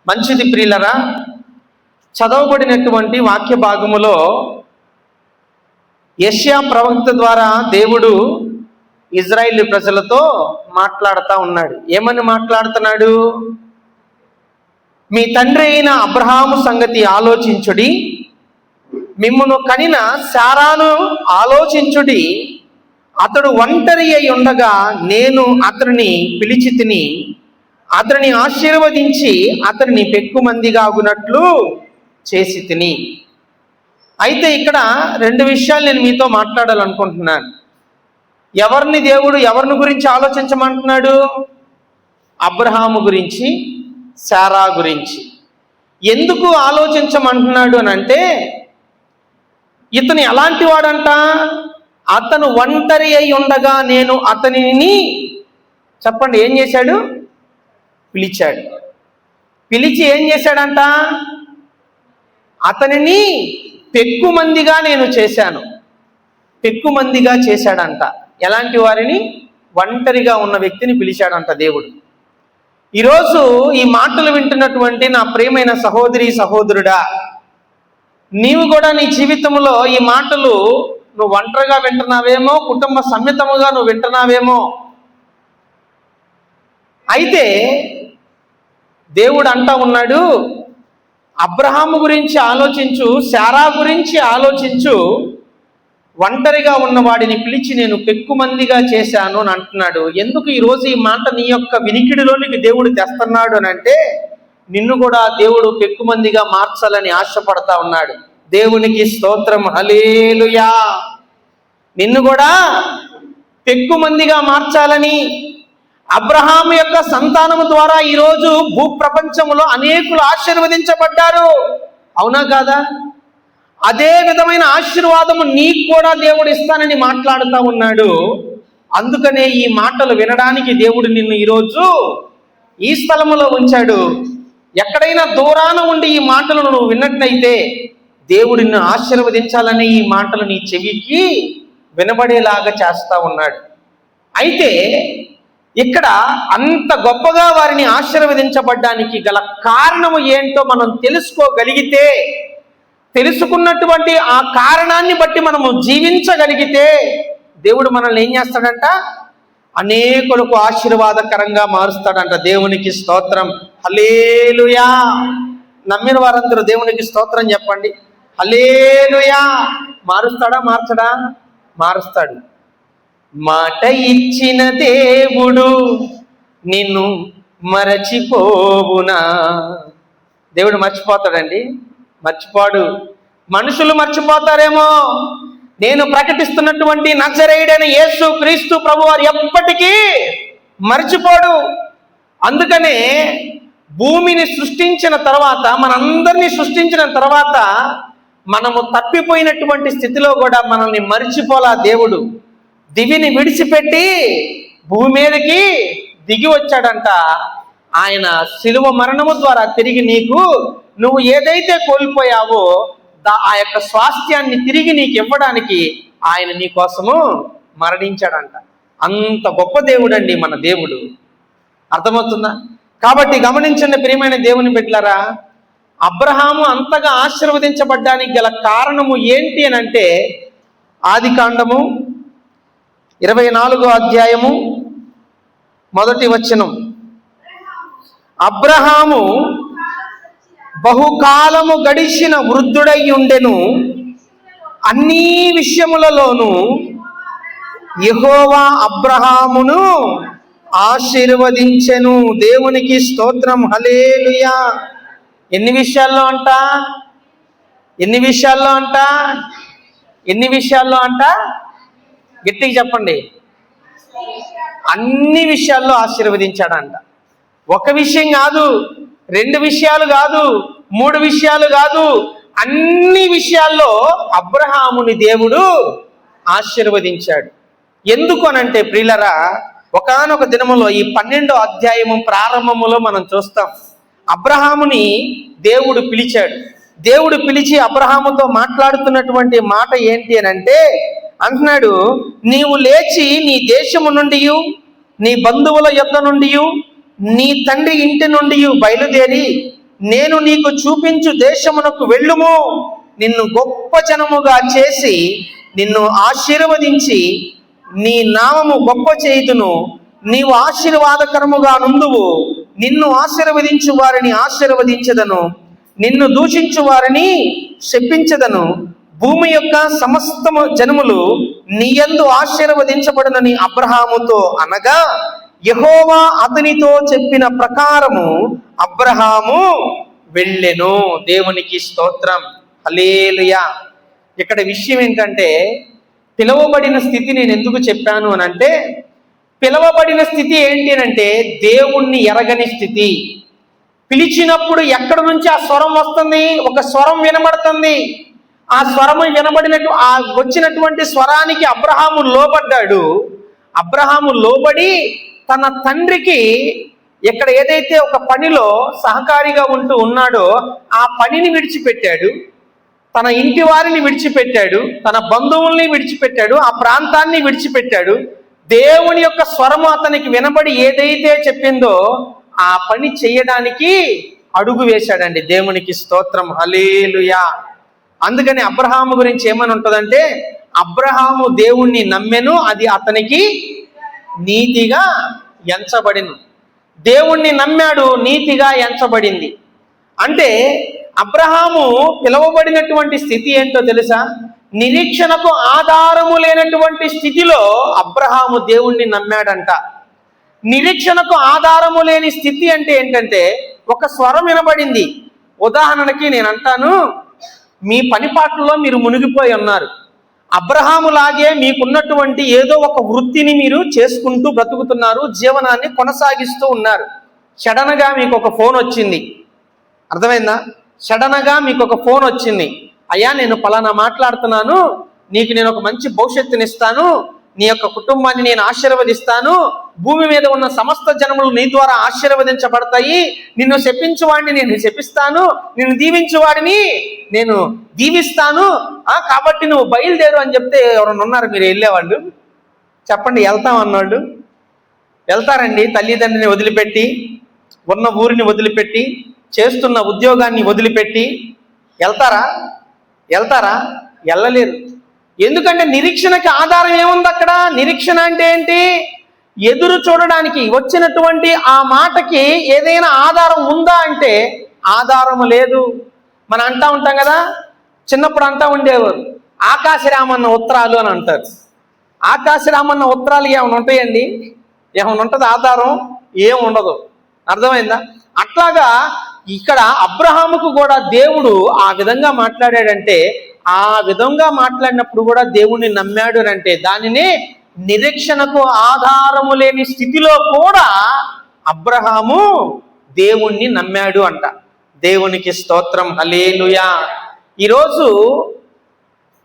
మంచిది ప్రియులరా, చదవబడినటువంటి వాక్య భాగములో యెషయా ప్రవక్త ద్వారా దేవుడు ఇజ్రాయేల్ ప్రజలతో మాట్లాడుతూ ఉన్నాడు. ఏమని మాట్లాడుతున్నాడు? మీ తండ్రి అయిన అబ్రహాము సంగతి ఆలోచించుడి, మిమ్మును కనిన శారాను ఆలోచించుడి. అతడు ఒంటరి అయి ఉండగా నేను అతనిని పిలిచి తిని, అతనిని ఆశీర్వదించి అతనిని పెక్కుమందిగాగునట్లు చేసి తిని. అయితే ఇక్కడ రెండు విషయాలు నేను మీతో మాట్లాడాలనుకుంటున్నాను. ఎవరిని గురించి ఆలోచించమంటున్నాడు? అబ్రహాము గురించి, శారా గురించి. ఎందుకు ఆలోచించమంటున్నాడు అని అంటే, ఇతను ఎలాంటి వాడంట? అతను ఒంటరి అయి ఉండగా నేను అతనిని, చెప్పండి, ఏం చేశాడు? పిలిచాడు. పిలిచి ఏం చేశాడంట? అతనిని పెక్కుమందిగా నేను చేశాను. పెక్కుమందిగా చేశాడంట. ఎలాంటి వారిని? ఒంటరిగా ఉన్న వ్యక్తిని పిలిచాడంట దేవుడు. ఈరోజు ఈ మాటలు వింటున్నటువంటి నా ప్రియమైన సహోదరి సహోదరుడా, నీవు కూడా నీ జీవితంలో ఈ మాటలు నువ్వు ఒంటరిగా వింటున్నావేమో, కుటుంబ సమేతముగా నువ్వు వింటున్నావేమో. అయితే దేవుడు అంటా ఉన్నాడు, అబ్రహాము గురించి ఆలోచించు, శారా గురించి ఆలోచించు, ఒంటరిగా ఉన్నవాడిని పిలిచి నేను పెక్కుమందిగా చేశాను అని అంటున్నాడు. ఎందుకు ఈరోజు ఈ మాట నీ యొక్క వినికిడిలోనికి దేవుడు తెస్తున్నాడు అని అంటే, నిన్ను కూడా దేవుడు పెక్కుమందిగా మార్చాలని ఆశపడతా ఉన్నాడు. దేవునికి స్తోత్రం, హల్లెలూయా. నిన్ను కూడా పెక్కుమందిగా మార్చాలని, అబ్రహాము యొక్క సంతానము ద్వారా ఈరోజు భూప్రపంచంలో అనేకులు ఆశీర్వదించబడ్డారు. అవునా కాదా? అదే విధమైన ఆశీర్వాదము నీకు కూడా దేవుడు ఇస్తానని మాట్లాడుతూ ఉన్నాడు. అందుకనే ఈ మాటలు వినడానికి దేవుడు నిన్ను ఈరోజు ఈ స్థలములో ఉంచాడు. ఎక్కడైనా దూరాన ఉండి ఈ మాటలను నువ్వు విన్నట్లయితే దేవుడు నిన్ను ఆశీర్వదించాలని ఈ మాటలు నీ చెవికి వినబడేలాగా చేస్తా ఉన్నాడు. అయితే ఇక్కడ అంత గొప్పగా వారిని ఆశీర్వదించబడ్డానికి గల కారణము ఏంటో మనం తెలుసుకోగలిగితే, తెలుసుకున్నటువంటి ఆ కారణాన్ని బట్టి మనము జీవించగలిగితే దేవుడు మనల్ని ఏం చేస్తాడంట? అనేకులకు ఆశీర్వాదకరంగా మారుస్తాడంట. దేవునికి స్తోత్రం, హల్లెలూయా. నమ్మిన వారందరూ దేవునికి స్తోత్రం చెప్పండి. హల్లెలూయా. మారుస్తాడా? మార్చడా? మారుస్తాడు. మాట ఇచ్చిన దేవుడు నిన్ను మరచిపోవునా? దేవుడు మర్చిపోతాడండి? మర్చిపోడు. మనుషులు మర్చిపోతారేమో, నేను ప్రకటిస్తున్నటువంటి నజరేయుడైన యేసు క్రీస్తు ప్రభువారు ఎప్పటికీ మర్చిపోడు. అందుకనే భూమిని సృష్టించిన తర్వాత, మనందరినీ సృష్టించిన తర్వాత, మనము తప్పిపోయినటువంటి స్థితిలో కూడా మనల్ని మర్చిపోలా దేవుడు. దివిని విడిచిపెట్టి భూమి మీదకి దిగి వచ్చాడంట. ఆయన శిలువ మరణము ద్వారా తిరిగి నువ్వు ఏదైతే కోల్పోయావో ఆ యొక్క స్వాస్థ్యాన్ని తిరిగి నీకు ఇవ్వడానికి ఆయన నీ కోసము మరణించాడంట. అంత గొప్ప దేవుడు అండి మన దేవుడు. అర్థమవుతుందా? కాబట్టి గమనించండి ప్రియమైన దేవుని బిడ్డలారా, అబ్రహాము అంతగా ఆశీర్వదించబడ్డానికి గల కారణము ఏంటి అని అంటే, ఆదికాండము 24వ అధ్యాయము 1వ వచనం. అబ్రహాము బహుకాలము గడిచిన వృద్ధుడై ఉండెను, అన్ని విషయములలోనూ యెహోవా అబ్రహామును ఆశీర్వదించెను. దేవునికి స్తోత్రం, హల్లెలూయా. ఎన్ని విషయాల్లో అంట? ఎన్ని విషయాల్లో అంట? ఎన్ని విషయాల్లో అంట? గట్టిగా చెప్పండి. అన్ని విషయాల్లో ఆశీర్వదించాడంట. ఒక విషయం కాదు, 2 విషయాలు కాదు, 3 విషయాలు కాదు, అన్ని విషయాల్లో అబ్రహాముని దేవుడు ఆశీర్వదించాడు. ఎందుకు అనంటే ప్రియులరా, ఒకానొక దినములో ఈ 12వ అధ్యాయము ప్రారంభములో మనం చూస్తాం, అబ్రహాముని దేవుడు పిలిచాడు. దేవుడు పిలిచి అబ్రహాముతో మాట్లాడుతున్నటువంటి మాట ఏంటి అని అంటే, అంటున్నాడు, నీవు లేచి నీ దేశము నుండి, నీ బంధువుల యొద్ద నుండి, నీ తండ్రి ఇంటి నుండి బయలుదేరి నేను నీకు చూపించు దేశమునకు వెళ్ళుము, నిన్ను గొప్ప జనముగా చేసి నిన్ను ఆశీర్వదించి నీ నామము గొప్ప చేయుదును, నీవు ఆశీర్వాదకరముగా నుందువు, నిన్ను ఆశీర్వదించు వారిని ఆశీర్వదించదను, నిన్ను దూషించు వారిని శపించదను, భూమి యొక్క సమస్త జనములు నీయందు ఆశీర్వదించబడునని అబ్రహాముతో అనగా, యెహోవా అతనితో చెప్పిన ప్రకారము అబ్రహాము వెళ్ళెను. దేవునికి స్తోత్రం, హల్లెలూయా. ఇక్కడ విషయం ఏంటంటే, పిలువబడిన స్థితి నేను ఎందుకు చెప్పాను అని అంటే, పిలువబడిన స్థితి ఏంటి అంటే దేవుణ్ణి ఎరగని స్థితి. పిలిచినప్పుడు ఎక్కడి నుంచి ఆ స్వరం వస్తుంది? ఒక స్వరం వినబడుతుంది. ఆ స్వరము వినబడినట్టు ఆ వచ్చినటువంటి స్వరానికి అబ్రహాము లోబడ్డాడు. అబ్రహాము లోబడి తన తండ్రికి ఇక్కడ ఏదైతే ఒక పనిలో సహకారిగా ఉంటూ ఉన్నాడో ఆ పనిని విడిచిపెట్టాడు, తన ఇంటి వారిని విడిచిపెట్టాడు, తన బంధువుల్ని విడిచిపెట్టాడు, ఆ ప్రాంతాన్ని విడిచిపెట్టాడు. దేవుని యొక్క స్వరము అతనికి వినబడి ఏదైతే చెప్పిందో ఆ పని చేయడానికి అడుగు వేశాడండి. దేవునికి స్తోత్రం, హల్లెలూయా. అందుకని అబ్రహాము గురించి ఏమని ఉంటుందంటే, అబ్రహాము దేవుణ్ణి నమ్మెను, అది అతనికి నీతిగా ఎంచబడిను. దేవుణ్ణి నమ్మాడు, నీతిగా ఎంచబడింది. అంటే అబ్రహాము పిలువబడినటువంటి స్థితి ఏంటో తెలుసా? నిరీక్షణకు ఆధారము లేనటువంటి స్థితిలో అబ్రహాము దేవుణ్ణి నమ్మాడంట. నిరీక్షణకు ఆధారము లేని స్థితి అంటే ఏంటంటే, ఒక స్వరం వినబడింది. ఉదాహరణకి నేను అంటాను, మీ పనిపాట్లలో మీరు మునిగిపోయి ఉన్నారు. అబ్రహాములాగే మీకున్నటువంటి ఏదో ఒక వృత్తిని మీరు చేసుకుంటూ బ్రతుకుతున్నారు, జీవనాన్ని కొనసాగిస్తూ ఉన్నారు. సడన్గా మీకు ఒక ఫోన్ వచ్చింది. అర్థమైందా? సడన్గా మీకు ఒక ఫోన్ వచ్చింది, అయ్యా నేను పలానా మాట్లాడుతున్నాను, నీకు నేను ఒక మంచి భవిష్యత్తునిస్తాను, నీ యొక్క కుటుంబాన్ని నేను ఆశీర్వదిస్తాను, భూమి మీద ఉన్న సమస్త జనములు నీ ద్వారా ఆశీర్వదించబడతాయి, నిన్ను శపించువాడిని నేను శపిస్తాను, నిన్ను దీవించువాడిని నేను దీవిస్తాను, కాబట్టి నువ్వు బయలుదేరు అని చెప్తే ఎవరన్నా ఉన్నారు మీరు వెళ్ళేవాళ్ళు? చెప్పండి, వెళ్తామన్నాడు. వెళ్తారండి? తల్లిదండ్రిని వదిలిపెట్టి, ఉన్న ఊరిని వదిలిపెట్టి, చేస్తున్న ఉద్యోగాన్ని వదిలిపెట్టి వెళ్తారా? వెళ్ళలేరు. ఎందుకంటే నిరీక్షణకి ఆధారం ఏముంది అక్కడ? నిరీక్షణ అంటే ఏంటి? ఎదురు చూడడానికి వచ్చినటువంటి ఆ మాటకి ఏదైనా ఆధారం ఉందా అంటే ఆధారము లేదు. మనం అంటా ఉంటాం కదా, చిన్నప్పుడు అంటా ఉండేవారు, ఆకాశరామన్న ఉత్తరాలు అని అంటారు. ఆకాశరామన్న ఉత్తరాలు ఏమైనా ఉంటాయండి? ఏమైనా ఉంటుంది ఆధారం? ఏం ఉండదు. అర్థమైందా? అట్లాగా ఇక్కడ అబ్రహాముకు కూడా దేవుడు ఆ విధంగా మాట్లాడాడంటే, ఆ విధంగా మాట్లాడినప్పుడు కూడా దేవుణ్ణి నమ్మాడు అని అంటే దానినే నిరీక్షణకు ఆధారము లేని స్థితిలో కూడా అబ్రహాము దేవుణ్ణి నమ్మాడు అంట. దేవునికి స్తోత్రం, హల్లెలూయా.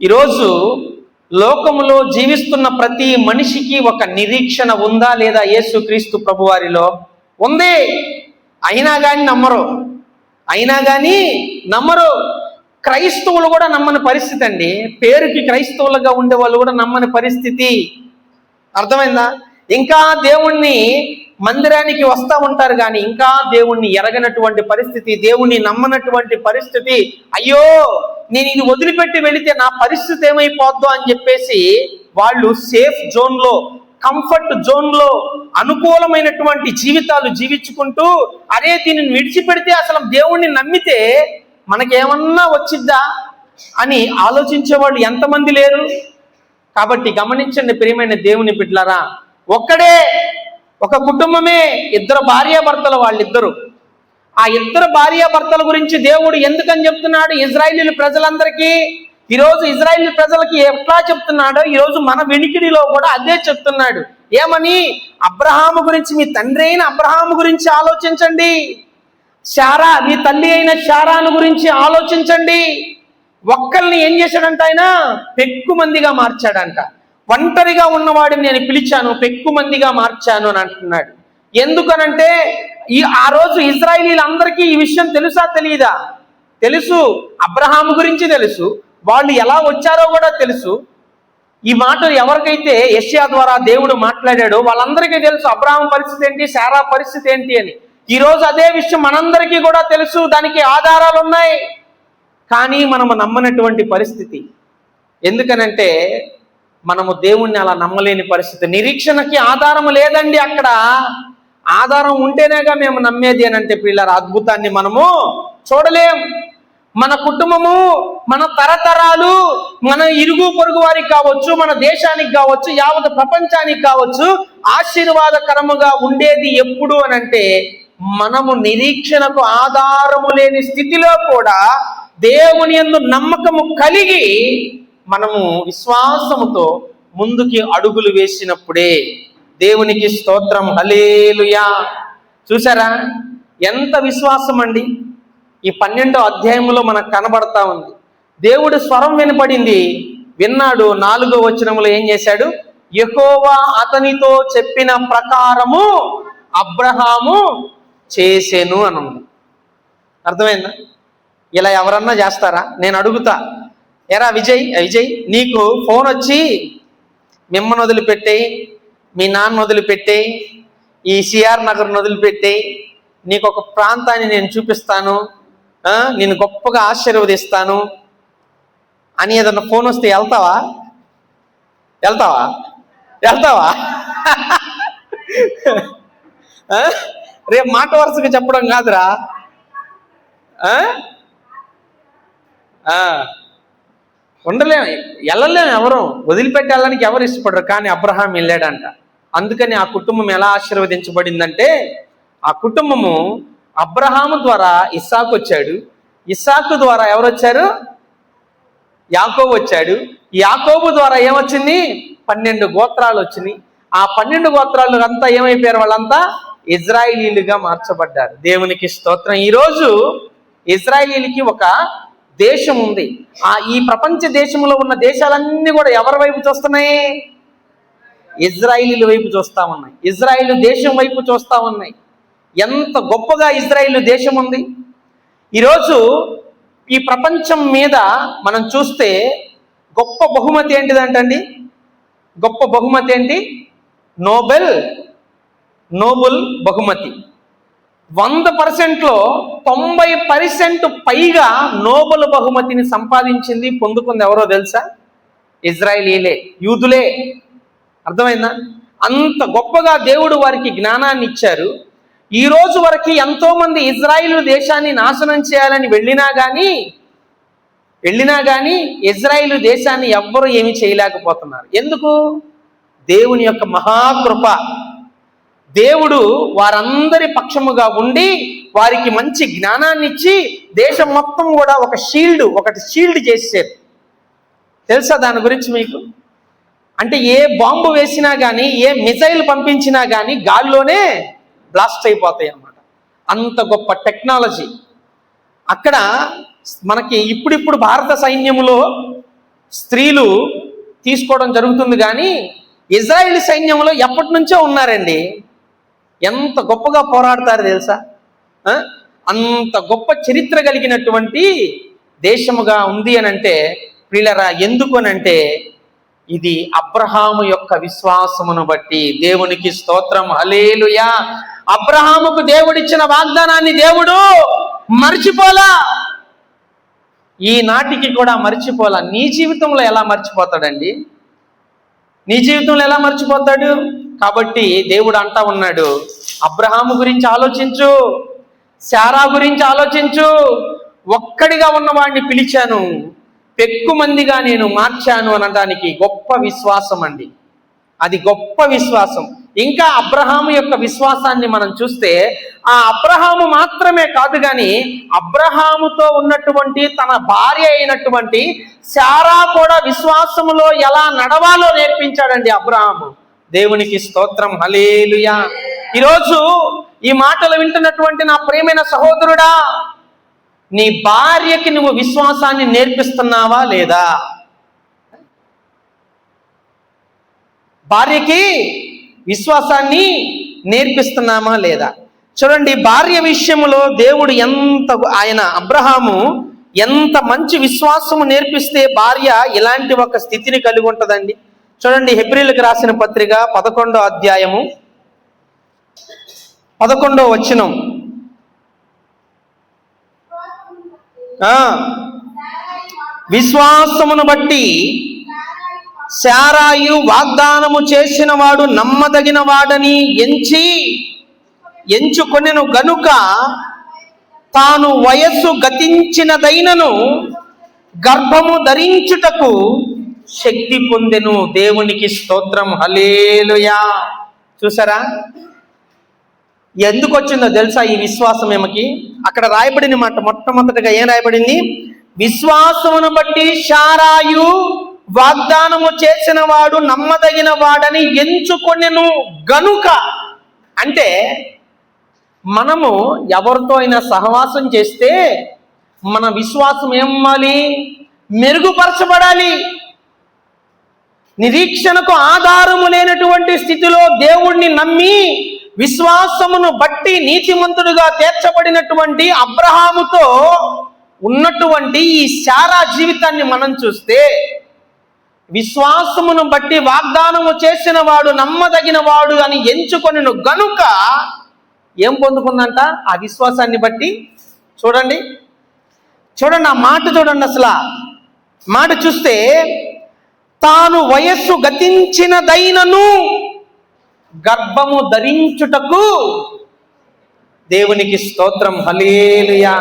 ఈరోజు లోకములో జీవిస్తున్న ప్రతి మనిషికి ఒక నిరీక్షణ ఉందా లేదా? యేసుక్రీస్తు ప్రభువారిలో ఉంది. అయినా కానీ నమ్మరు. క్రైస్తవులు కూడా నమ్మని పరిస్థితి అండి. పేరుకి క్రైస్తవులుగా ఉండే వాళ్ళు కూడా నమ్మని పరిస్థితి. అర్థమైందా? ఇంకా దేవుణ్ణి మందిరానికి వస్తూ ఉంటారు కానీ ఇంకా దేవుణ్ణి ఎరగనటువంటి పరిస్థితి, దేవుణ్ణి నమ్మనటువంటి పరిస్థితి. అయ్యో నేను ఇది వదిలిపెట్టి వెళితే నా పరిస్థితి ఏమైపోద్దో అని చెప్పేసి వాళ్ళు సేఫ్ జోన్లో, కంఫర్ట్ జోన్లో అనుకూలమైనటువంటి జీవితాలు జీవించుకుంటూ, అరే దీనిని విడిచిపెడితే అసలు దేవుణ్ణి నమ్మితే మనకేమన్నా వచ్చిద్దా అని ఆలోచించేవాళ్ళు ఎంతమంది లేరు? కాబట్టి గమనించండి ప్రియమైన దేవుని బిడ్డలారా, ఒక్కడే ఒక కుటుంబమే, ఇద్దరు భార్యాభర్తలు, వాళ్ళిద్దరు. ఆ ఇద్దరు భార్యాభర్తల గురించి దేవుడు ఎందుకని చెప్తున్నాడు ఇజ్రాయేలు ప్రజలందరికీ? ఈరోజు ఇజ్రాయేల్ ప్రజలకి ఎట్లా చెప్తున్నాడో ఈరోజు మన వెనికిడిలో కూడా అదే చెప్తున్నాడు. ఏమని? అబ్రహాము గురించి, మీ తండ్రి అయిన అబ్రహాము గురించి ఆలోచించండి. శారా, మీ తల్లి అయిన శారాను గురించి ఆలోచించండి. ఒక్కల్ని ఏం చేశాడంట? ఆయన పెక్కుమందిగా మార్చాడంట. ఒంటరిగా ఉన్నవాడిని నేను పిలిచాను, పెక్కుమందిగా మార్చాను అని అంటున్నాడు. ఎందుకనంటే ఆ రోజు ఇజ్రాయేలీలందరికీ ఈ విషయం తెలుసా తెలియదా? తెలుసు. అబ్రహాము గురించి తెలుసు, వాళ్ళు ఎలా వచ్చారో కూడా తెలుసు. ఈ మాట ఎవరికైతే యెషయా ద్వారా దేవుడు మాట్లాడాడో వాళ్ళందరికీ తెలుసు అబ్రహాము పరిస్థితి ఏంటి, శారా పరిస్థితి ఏంటి అని. ఈరోజు అదే విషయం మనందరికీ కూడా తెలుసు, దానికి ఆధారాలు ఉన్నాయి. కానీ మనము నమ్మనటువంటి పరిస్థితి. ఎందుకనంటే మనము దేవుణ్ణి అలా నమ్మలేని పరిస్థితి. నిరీక్షణకి ఆధారం లేదండి. అక్కడ ఆధారం ఉంటేనేగా మేము నమ్మేది అని అంటే పిల్లల అద్భుతాన్ని మనము చూడలేం. మన కుటుంబము, మన తరతరాలు, మన ఇరుగు పొరుగు వారికి కావచ్చు, మన దేశానికి కావచ్చు, యావత్ ప్రపంచానికి కావచ్చు ఆశీర్వాదకరముగా ఉండేది ఎప్పుడు అని అంటే మనము నిరీక్షణకు ఆధారము లేని స్థితిలో కూడా దేవుని యందు నమ్మకము కలిగి మనము విశ్వాసముతో ముందుకి అడుగులు వేసినప్పుడే. దేవునికి స్తోత్రం, హల్లెలూయా. చూసారా ఎంత విశ్వాసం అండి. ఈ 12వ అధ్యాయంలో మనకు కనబడతా ఉంది. దేవుడి స్వరం వినపడింది, విన్నాడు. 4వ వచనంలో ఏం చేశాడు? యెహోవా అతనితో చెప్పిన ప్రకారము అబ్రహాము చేసెను అని ఉంది. అర్థమైందా? ఇలా ఎవరన్నా చేస్తారా? నేను అడుగుతా, ఎరా విజయ్ నీకు ఫోన్ వచ్చి మిమ్మల్ని వదిలిపెట్టేయి, మీ నాన్న వదిలిపెట్టేయి, ఈ సిఆర్ నగర్ను వదిలిపెట్టేయి, నీకు ఒక ప్రాంతాన్ని నేను చూపిస్తాను, నేను గొప్పగా ఆశీర్వదిస్తాను అని ఏదన్నా ఫోన్ వస్తే వెళ్తావా? రేపు మాట వరుసగా చెప్పడం కాదురా. ఉండలేము, వెళ్ళలేము, ఎవరు వదిలిపెట్టి వెళ్ళడానికి ఎవరు ఇష్టపడరు. కానీ అబ్రహాం వెళ్ళాడంట. అందుకని ఆ కుటుంబం ఎలా ఆశీర్వదించబడిందంటే ఆ కుటుంబము అబ్రహాము ద్వారా ఇస్సాకు వచ్చాడు, ఇస్సాకు ద్వారా ఎవరు వచ్చారు? యాకోబు వచ్చాడు. యాకోబు ద్వారా ఏమొచ్చింది? 12 గోత్రాలు వచ్చినాయి. ఆ 12 గోత్రాలు అంతా ఏమైపోయారు? వాళ్ళంతా ఇజ్రాయిలీలుగా మార్చబడ్డారు. దేవునికి స్తోత్రం. ఈరోజు ఇజ్రాయిలీలకి ఒక దేశం ఉంది. ఈ ప్రపంచ దేశంలో ఉన్న దేశాలన్నీ కూడా ఎవరి వైపు చూస్తున్నాయి? ఇజ్రాయిలీల వైపు చూస్తా ఉన్నాయి. ఇజ్రాయిల్ దేశం వైపు చూస్తా ఉన్నాయి. ఎంత గొప్పగా ఇజ్రాయిల్ దేశం ఉంది. ఈరోజు ఈ ప్రపంచం మీద మనం చూస్తే గొప్ప బహుమతి ఏంటిదంటండి? గొప్ప బహుమతి ఏంటి? నోబెల్ బహుమతి. 100%లో 90% పైగా నోబెల్ బహుమతిని సంపాదించింది, పొందుకుంది ఎవరో తెలుసా? ఇజ్రాయిలీలే, యూదులే. అర్థమైందా? అంత గొప్పగా దేవుడు వారికి జ్ఞానాన్ని ఇచ్చారు. ఈ రోజు వరకు ఎంతో మంది ఇజ్రాయిల్ దేశాన్ని నాశనం చేయాలని వెళ్ళినా కానీ ఇజ్రాయిల్ దేశాన్ని ఎవ్వరూ ఏమీ చేయలేకపోతున్నారు. ఎందుకు? దేవుని యొక్క మహాకృప. దేవుడు వారందరి పక్షముగా ఉండి వారికి మంచి జ్ఞానాన్ని ఇచ్చి దేశం మొత్తం కూడా ఒకటి షీల్డ్ చేశారు. తెలుసా దాని గురించి మీకు? అంటే ఏ బాంబు వేసినా కానీ, ఏ మిసైల్ పంపించినా కానీ గాల్లోనే బ్లాస్ట్ అయిపోతాయి అన్నమాట. అంత గొప్ప టెక్నాలజీ అక్కడ మనకి. ఇప్పుడు భారత సైన్యంలో స్త్రీలు తీసుకోవడం జరుగుతుంది, కానీ ఇజ్రాయిల్ సైన్యంలో ఎప్పటి నుంచో ఉన్నారండి. ఎంత గొప్పగా పోరాడతారు తెలుసా? అంత గొప్ప చరిత్ర కలిగినటువంటి దేశముగా ఉంది అని అంటే ప్రియులరా, ఎందుకు అనంటే ఇది అబ్రహాము యొక్క విశ్వాసమును బట్టి. దేవునికి స్తోత్రం, హల్లెలూయా. అబ్రహాముకు దేవుడిచ్చిన వాగ్దానాన్ని దేవుడు మర్చిపోలా, ఈనాటికి కూడా మర్చిపోలా. నీ జీవితంలో ఎలా మర్చిపోతాడండి? నీ జీవితంలో ఎలా మర్చిపోతాడు? కాబట్టి దేవుడు అంటా ఉన్నాడు, అబ్రహాము గురించి ఆలోచించు, శారా గురించి ఆలోచించు. ఒక్కడిగా ఉన్నవాడిని పిలిచాను, పెక్కుమందిగా నేను మార్చాను అనడానికి గొప్ప విశ్వాసం అండి. అది గొప్ప విశ్వాసం. ఇంకా అబ్రహాము యొక్క విశ్వాసాన్ని మనం చూస్తే ఆ అబ్రహాము మాత్రమే కాదు, కానీ అబ్రహాముతో ఉన్నటువంటి తన భార్య అయినటువంటి శారా కూడా విశ్వాసములో ఎలా నడవాలో నేర్పించాడండి అబ్రహాము. దేవునికి స్తోత్రం, హల్లెలూయా. ఈరోజు ఈ మాటలు వింటున్నటువంటి నా ప్రియమైన సహోదరుడా, నీ భార్యకి నువ్వు విశ్వాసాన్ని నేర్పిస్తున్నావా లేదా? భార్యకి విశ్వాసాన్ని నేర్పిస్తున్నామా లేదా? చూడండి, భార్య విషయంలో దేవుడు అబ్రహాము ఎంత మంచి విశ్వాసము నేర్పిస్తే భార్య ఇలాంటి ఒక స్థితిని కలిగి ఉంటుందండి. చూడండి, హెబ్రీయులకు రాసిన పత్రిక 11వ అధ్యాయము 11వ వచనం. విశ్వాసమును బట్టి శారాయు వాగ్దానము చేసిన వాడు నమ్మదగిన వాడని ఎంచుకొనెను గనుక తాను వయస్సు గతించినదైనను గర్భము ధరించుటకు శక్తి పొందెను. దేవునికి స్తోత్రం, హల్లెలూయా. చూసారా ఎందుకు వచ్చిందో తెలుసా ఈ విశ్వాసం ఏమకి? అక్కడ రాయబడిన మాట మొట్టమొదటిగా ఏం రాయబడింది? విశ్వాసమును బట్టి శారాయు వాగ్దానము చేసిన వాడు నమ్మదగిన వాడని ఎంచుకొనెను గనుక. అంటే మనము ఎవరితో అయినా సహవాసం చేస్తే మన విశ్వాసం ఏమవ్వాలి? మెరుగుపరచబడాలి. నిరీక్షణకు ఆధారము లేనటువంటి స్థితిలో దేవుణ్ణి నమ్మి విశ్వాసమును బట్టి నీతిమంతుడుగా తీర్చబడినటువంటి అబ్రహాముతో ఉన్నటువంటి ఈ శారా జీవితాన్ని మనం చూస్తే, విశ్వాసమును బట్టి వాగ్దానము చేసిన వాడు నమ్మదగిన వాడు అని ఎంచుకొనెను గనుక ఏం పొందుకుందంట? ఆ విశ్వాసాన్ని బట్టి చూడండి ఆ మాట చూడండి. అసలు మాట చూస్తే, తాను వయస్సు గతించినదైనను గర్భము ధరించుటకు, దేవునికి స్తోత్రం, హల్లెలూయా,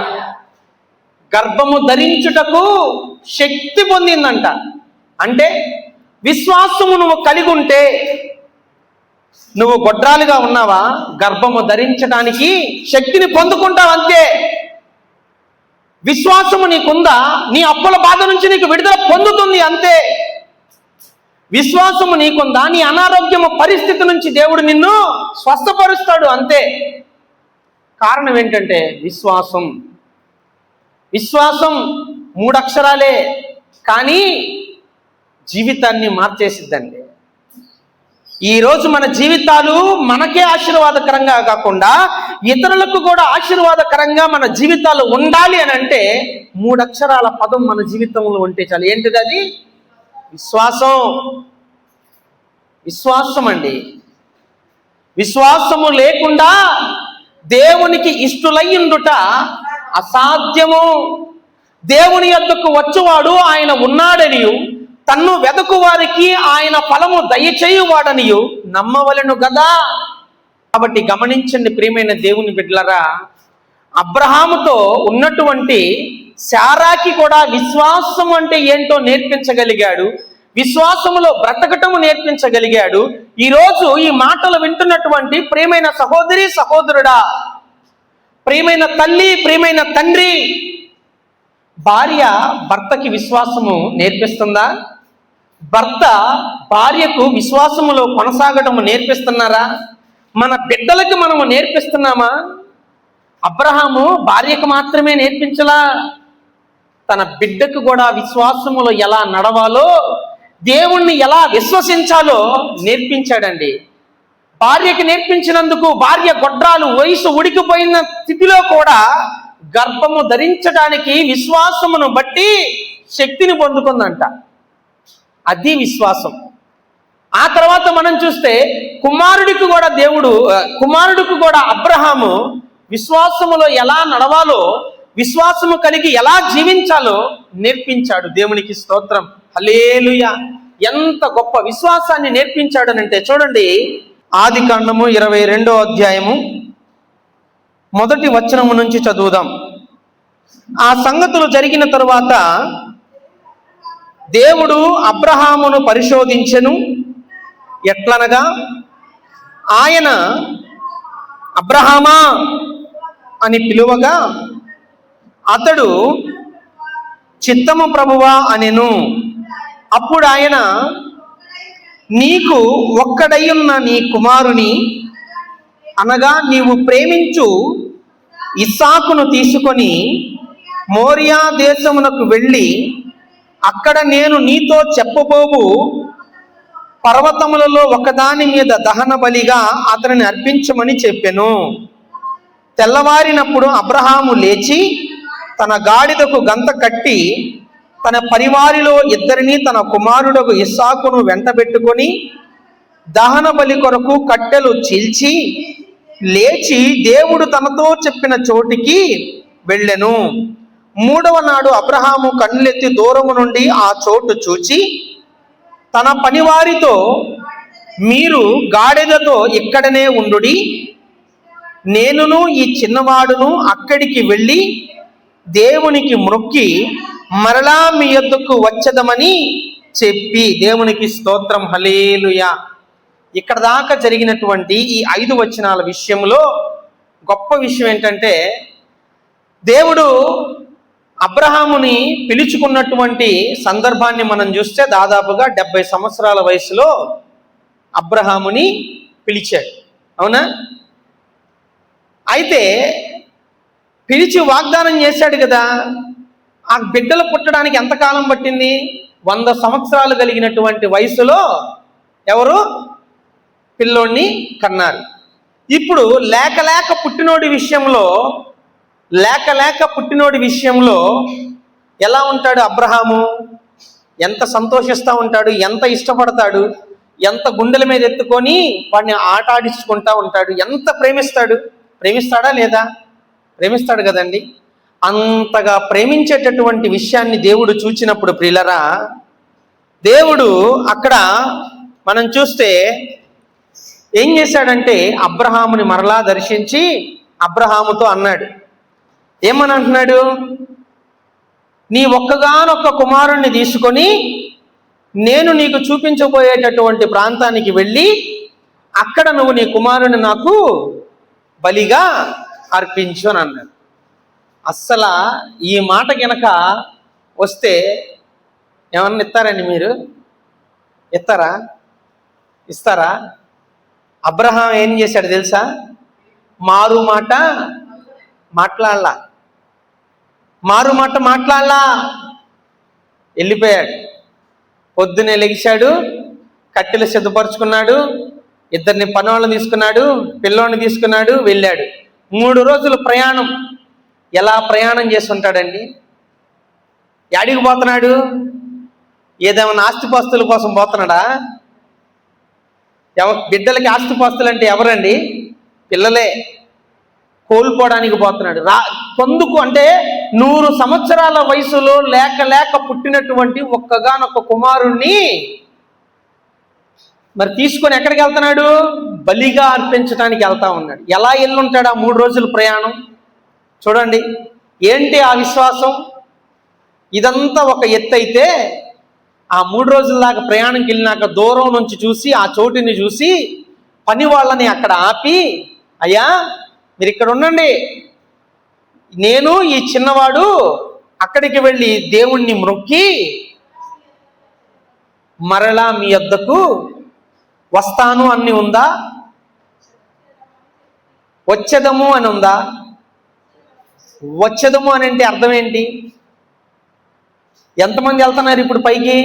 గర్భము ధరించుటకు శక్తి పొందిందంట. అంటే విశ్వాసము నువ్వు కలిగి ఉంటే, నువ్వు గొడ్రాలుగా ఉన్నావా, గర్భము ధరించడానికి శక్తిని పొందుకుంటావు అంతే. విశ్వాసము నీకుందా, నీ అప్పుల బాధ నుంచి నీకు విడుదల పొందుతుంది అంతే. విశ్వాసము నీకుందా, నీ అనారోగ్యము పరిస్థితి నుంచి దేవుడు నిన్ను స్వస్థపరుస్తాడు అంతే. కారణం ఏంటంటే విశ్వాసం. విశ్వాసం 3 అక్షరాలే, కానీ జీవితాన్ని మార్చేసిద్దండి. ఈరోజు మన జీవితాలు మనకే ఆశీర్వాదకరంగా కాకుండా ఇతరులకు కూడా ఆశీర్వాదకరంగా మన జీవితాలు ఉండాలి అని అంటే 3 అక్షరాల పదం మన జీవితంలో ఉంటే చాలు. ఏంటిది అది? విశ్వాసం. విశ్వాసం అండి. విశ్వాసము లేకుండా దేవునికి ఇష్టులయ్యుండుట అసాధ్యము. దేవుని యొద్దకు వచ్చువాడు ఆయన ఉన్నాడనియు, తన్ను వెదకు వారికి ఆయన ఫలము దయచేయువాడనియు నమ్మవలెను గదా. కాబట్టి గమనించండి ప్రియమైన దేవుని బిడ్డలారా, అబ్రహాముతో ఉన్నటువంటి శారాకి కూడా విశ్వాసం అంటే ఏంటో నేర్పించగలిగాడు. విశ్వాసములో బ్రతకటము నేర్పించగలిగాడు. ఈరోజు ఈ మాటలు వింటున్నటువంటి ప్రియమైన సహోదరి సహోదరుడా, ప్రియమైన తల్లి, ప్రియమైన తండ్రి, భార్య భర్తకి విశ్వాసము నేర్పిస్తుందా? భర్త భార్యకు విశ్వాసములో కొనసాగటము నేర్పిస్తున్నారా? మన బిడ్డలకి మనము నేర్పిస్తున్నామా? అబ్రహాము భార్యకు మాత్రమే నేర్పించలా, తన బిడ్డకు కూడా విశ్వాసములో ఎలా నడవాలో, దేవుణ్ణి ఎలా విశ్వసించాలో నేర్పించాడండి. భార్యకి నేర్పించినందుకు భార్య గొడ్రాలు వయసు ఉడికిపోయిన స్థితిలో కూడా గర్భము ధరించడానికి విశ్వాసమును బట్టి శక్తిని పొందుకుందంట. అది విశ్వాసం. ఆ తర్వాత మనం చూస్తే కుమారుడికి కూడా అబ్రహాము విశ్వాసములో ఎలా నడవాలో, విశ్వాసము కలిగి ఎలా జీవించాలో నేర్పించాడు. దేవునికి స్తోత్రం, హల్లెలూయా. ఎంత గొప్ప విశ్వాసాన్ని నేర్పించాడనంటే చూడండి, ఆదికాండము 22వ అధ్యాయము 1వ వచనము నుంచి చదువుదాం. ఆ సంగతులు జరిగిన తరువాత దేవుడు అబ్రహామును పరిశోధించెను. ఎట్లనగా, ఆయన అబ్రహామా అని పిలువగా అతడు చిత్తము ప్రభువా అనెను. అప్పుడు ఆయన, నీకు ఒక్కడైయున్న నీ కుమారుని, అనగా నీవు ప్రేమించు ఇస్సాకును తీసుకొని మోరియా దేశమునకు వెళ్ళి అక్కడ నేను నీతో చెప్పబోవు పర్వతములలో ఒకదాని మీద దహన బలిగా అతనిని అర్పించమని చెప్పెను. తెల్లవారినప్పుడు అబ్రహాము లేచి తన గాడిదకు గంత కట్టి తన పరివారిలో 2 తన కుమారుడకు ఇస్సాకును వెంటబెట్టుకొని దహన బలి కొరకు కట్టెలు చీల్చి లేచి దేవుడు తనతో చెప్పిన చోటికి వెళ్ళెను. మూడవ నాడు అబ్రహాము కన్నులెత్తి దూరము నుండి ఆ చోటు చూచి తన పనివారితో, మీరు గాడిదతో ఇక్కడనే ఉండుడి, నేనును ఈ చిన్నవాడును అక్కడికి వెళ్ళి దేవునికి మొక్కి మరలా మీ యొద్దకు వచ్చదమని చెప్పి, దేవునికి స్తోత్రం, హల్లెలూయా. ఇక్కడ దాకా జరిగినటువంటి ఈ 5 వచనాల విషయంలో గొప్ప విషయం ఏంటంటే, దేవుడు అబ్రహాముని పిలుచుకున్నటువంటి సందర్భాన్ని మనం చూస్తే దాదాపుగా 70 సంవత్సరాల వయసులో అబ్రహాముని పిలిచాడు, అవునా? అయితే పిలిచి వాగ్దానం చేశాడు కదా. ఆ బిడ్డలు పుట్టడానికి ఎంతకాలం పట్టింది? 100 సంవత్సరాలు కలిగినటువంటి వయసులో ఎవరు పిల్లోడిని కన్నారు. ఇప్పుడు లేక పుట్టినోడి విషయంలో ఎలా ఉంటాడు అబ్రహాము? ఎంత సంతోషిస్తూ ఉంటాడు, ఎంత ఇష్టపడతాడు, ఎంత గుండెల మీద ఎత్తుకొని వాడిని ఆటాడించుకుంటా ఉంటాడు, ఎంత ప్రేమిస్తాడా లేదా? ప్రేమిస్తాడు కదండి. అంతగా ప్రేమించేటటువంటి విషయాన్ని దేవుడు చూచినప్పుడు ప్రియులరా, దేవుడు అక్కడ మనం చూస్తే ఏం చేశాడంటే అబ్రహాముని మరలా దర్శించి అబ్రహాముతో అన్నాడు. ఏమని అంటున్నాడు? నీ ఒక్కగానొక్క కుమారుణ్ణి తీసుకొని నేను నీకు చూపించబోయేటటువంటి ప్రాంతానికి వెళ్ళి అక్కడ నువ్వు నీ కుమారుని నాకు బలిగా అర్పించు అని అన్నాడు. అస్సలు ఈ మాట గనక వస్తే ఏమన్నా ఇస్తారండి? మీరు ఇస్తారా? అబ్రహాం ఏం చేశాడు తెలుసా? మారు మాట మాట్లాడలా, వెళ్ళిపోయాడు. పొద్దునే లెగిశాడు, కట్టెలు సిద్ధపరుచుకున్నాడు, 2 పనివాళ్ళని తీసుకున్నాడు, పిల్లోని తీసుకున్నాడు, వెళ్ళాడు. 3 రోజుల ప్రయాణం. ఎలా ప్రయాణం చేసి ఉంటాడండి? యాడికి పోతున్నాడు? ఏదేమన్నా ఆస్తిపాస్తుల కోసం పోతున్నాడా? బిడ్డలకి ఆస్తిపాస్తులు అంటే ఎవరండి? పిల్లలే. కోల్పోవడానికి పోతున్నాడు. పొందుకు అంటే 100 సంవత్సరాల వయసులో లేక పుట్టినటువంటి ఒక్కగానొక్క కుమారుణ్ణి మరి తీసుకొని ఎక్కడికి వెళ్తున్నాడు? బలిగా అర్పించడానికి వెళ్తా ఉన్నాడు. ఎలా ఎల్లుంటాడు ఆ 3 రోజుల ప్రయాణం? చూడండి, ఏంటి ఆ విశ్వాసం? ఇదంతా ఒక ఎత్తు అయితే ఆ 3 రోజుల దాకా ప్రయాణంకి వెళ్ళినాక దూరం నుంచి చూసి ఆ చోటుని చూసి పని వాళ్ళని అక్కడ ఆపి, అయ్యా మీరు ఇక్కడ ఉండండి, నేను ఈ చిన్నవాడు అక్కడికి వెళ్ళి దేవుణ్ణి మొక్కి మరలా మీ వద్దకు వస్తాను అని ఉందా? వచ్చేదము అని ఉందా? వచ్చేదము అని అంటే అర్థం ఏంటి? ఎంతమంది వెళ్తున్నారు ఇప్పుడు పైకి?